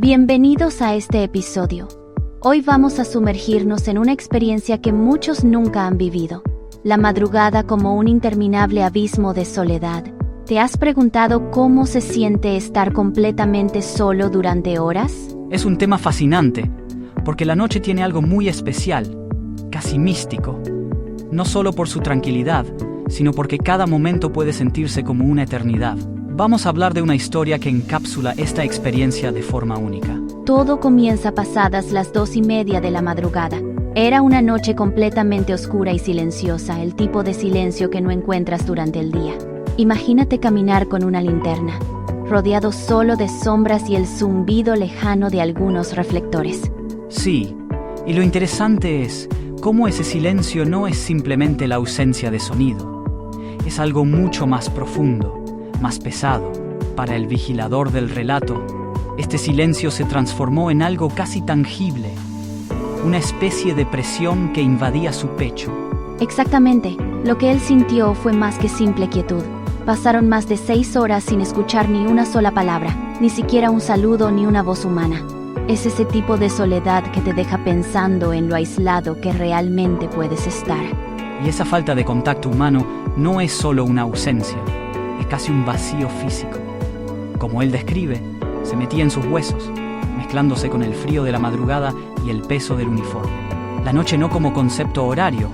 Bienvenidos a este episodio. Hoy vamos a sumergirnos en una experiencia que muchos nunca han vivido. La madrugada como un interminable abismo de soledad. ¿Te has preguntado cómo se siente estar completamente solo durante horas? Es un tema fascinante, porque la noche tiene algo muy especial, casi místico. No solo por su tranquilidad, sino porque cada momento puede sentirse como una eternidad. Vamos a hablar de una historia que encapsula esta experiencia de forma única. Todo comienza pasadas las 2:30 de la madrugada. Era una noche completamente oscura y silenciosa, el tipo de silencio que no encuentras durante el día. Imagínate caminar con una linterna, rodeado solo de sombras y el zumbido lejano de algunos reflectores. Sí, y lo interesante es cómo ese silencio no es simplemente la ausencia de sonido. Es algo mucho más profundo, más pesado. Para el vigilador del relato, este silencio se transformó en algo casi tangible, una especie de presión que invadía su pecho. Exactamente, lo que él sintió fue más que simple quietud. Pasaron más de 6 horas sin escuchar ni una sola palabra, ni siquiera un saludo ni una voz humana. Es ese tipo de soledad que te deja pensando en lo aislado que realmente puedes estar. Y esa falta de contacto humano no es solo una ausencia, es casi un vacío físico. Como él describe, se metía en sus huesos, mezclándose con el frío de la madrugada y el peso del uniforme. La noche no como concepto horario,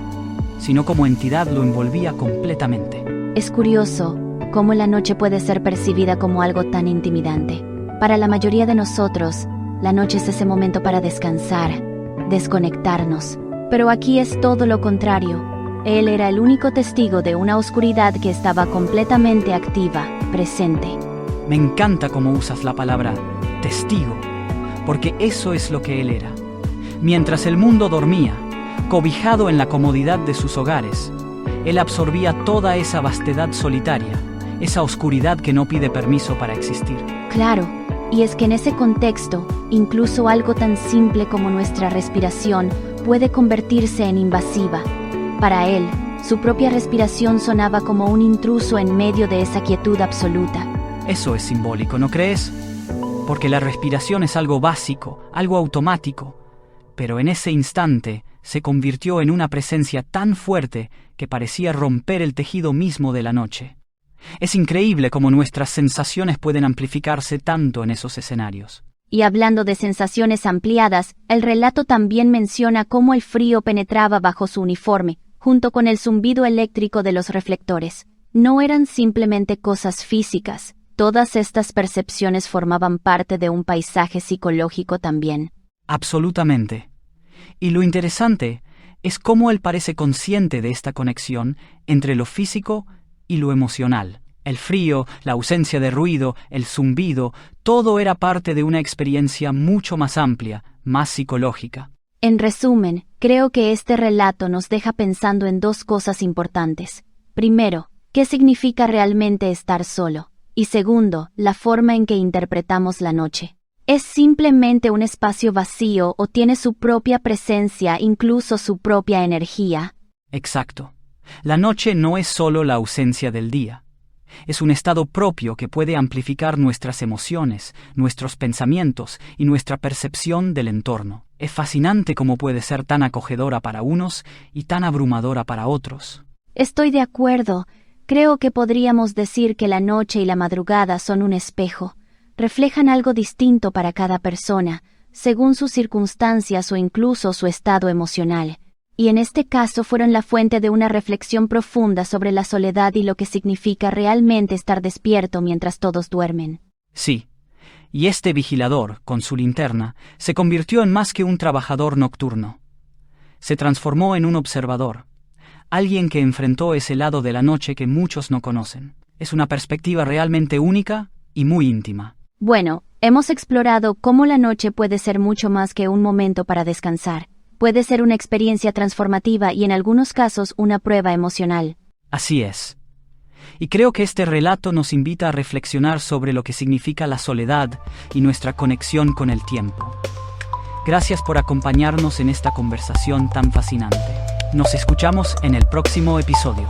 sino como entidad lo envolvía completamente. Es curioso cómo la noche puede ser percibida como algo tan intimidante. Para la mayoría de nosotros, la noche es ese momento para descansar, desconectarnos. Pero aquí es todo lo contrario. Él era el único testigo de una oscuridad que estaba completamente activa, presente. Me encanta cómo usas la palabra testigo, porque eso es lo que él era. Mientras el mundo dormía, cobijado en la comodidad de sus hogares, él absorbía toda esa vastedad solitaria, esa oscuridad que no pide permiso para existir. Claro, y es que en ese contexto, incluso algo tan simple como nuestra respiración puede convertirse en invasiva. Para él, su propia respiración sonaba como un intruso en medio de esa quietud absoluta. Eso es simbólico, ¿no crees? Porque la respiración es algo básico, algo automático, pero en ese instante se convirtió en una presencia tan fuerte que parecía romper el tejido mismo de la noche. Es increíble cómo nuestras sensaciones pueden amplificarse tanto en esos escenarios. Y hablando de sensaciones ampliadas, el relato también menciona cómo el frío penetraba bajo su uniforme, junto con el zumbido eléctrico de los reflectores. No eran simplemente cosas físicas, todas estas percepciones formaban parte de un paisaje psicológico también. Absolutamente. Y lo interesante es cómo él parece consciente de esta conexión entre lo físico y lo emocional. El frío, la ausencia de ruido, el zumbido, todo era parte de una experiencia mucho más amplia, más psicológica. En resumen, creo que este relato nos deja pensando en dos cosas importantes. Primero, ¿qué significa realmente estar solo? Y segundo, la forma en que interpretamos la noche. ¿Es simplemente un espacio vacío o tiene su propia presencia, incluso su propia energía? Exacto. La noche no es solo la ausencia del día. Es un estado propio que puede amplificar nuestras emociones, nuestros pensamientos y nuestra percepción del entorno. Es fascinante cómo puede ser tan acogedora para unos y tan abrumadora para otros. Estoy de acuerdo. Creo que podríamos decir que la noche y la madrugada son un espejo. Reflejan algo distinto para cada persona, según sus circunstancias o incluso su estado emocional. Y en este caso fueron la fuente de una reflexión profunda sobre la soledad y lo que significa realmente estar despierto mientras todos duermen. Sí, y este vigilador, con su linterna, se convirtió en más que un trabajador nocturno. Se transformó en un observador, alguien que enfrentó ese lado de la noche que muchos no conocen. Es una perspectiva realmente única y muy íntima. Bueno, hemos explorado cómo la noche puede ser mucho más que un momento para descansar. Puede ser una experiencia transformativa y en algunos casos una prueba emocional. Así es. Y creo que este relato nos invita a reflexionar sobre lo que significa la soledad y nuestra conexión con el tiempo. Gracias por acompañarnos en esta conversación tan fascinante. Nos escuchamos en el próximo episodio.